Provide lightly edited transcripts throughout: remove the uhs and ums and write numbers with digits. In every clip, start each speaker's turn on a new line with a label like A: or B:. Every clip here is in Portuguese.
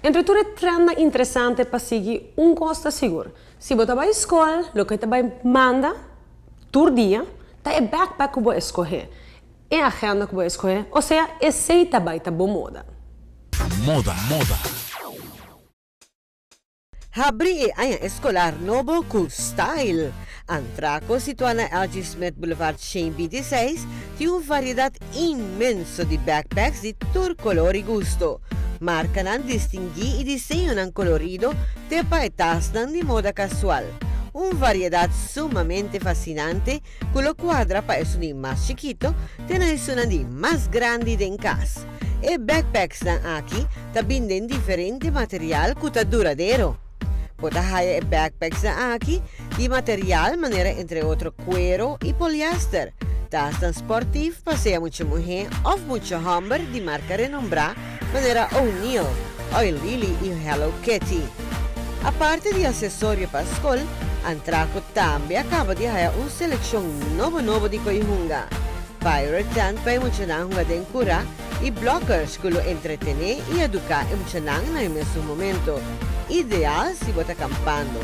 A: Entre tutte le trend interessanti per seguire un costo sicuro. Se você vai à escola, o que você vai manda, todo dia, tá é backpack que você escolher. É a agenda que você escolher, ou seja, é seita vai tá boa moda.
B: Moda.
C: Habri ay escolar novo cool style. Antraco situada na LG Smith Boulevard Shane 26 tem uma variedade imensa de backpacks de todo color e gusto. Marca não distingui e desenho não colorido de paetas de moda casual. Uma variedade sumamente fascinante que lo quadra para isso de mais chiquito tem isso de mais grande de em casa. E backpacks na aqui também tem diferente material que tá duradeiro. Potahaya e backpacks na aqui de material maneira entre outro cuero e poliéster. Tas transportivo passeia muita mulher ou muita homem de marca renombrada maneira O'Neill, Oil Lily e Hello Kitty. A parte de acessório para a escola, Antraco também acaba de ter uma seleção novo de coihunga. Pirate Tan para muita nanga de cura e blockers que lo entretener e educar muita nanga no mesmo momento. Ideal se você acampando.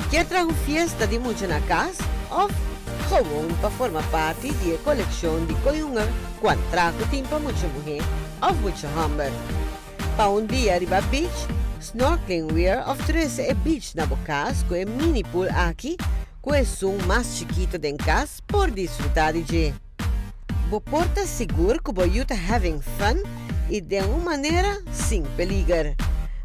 C: Quer trazer fiesta de muita na casa ou comum para formar parte de coleção de coihunga quando trago tempo muita mulher ou muita homem. Para um dia arriba beach, snorkeling wear oferece a beach na bocas com a mini pool aqui, com o som mais chiquito de casa por desfrutar de. Bo porta seguro que você está having fun e de uma maneira sem perigo.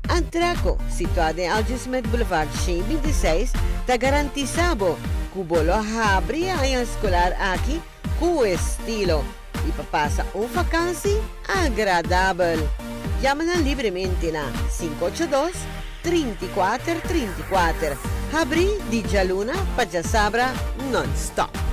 C: Antraco, situado em LG Smith Boulevard Shane 26, está garantizado que você abre a escolar aqui com estilo e para passar uma vacância agradável. Chama-na livremente na 582-3434. Abri di Jaluna para Sabra non-stop.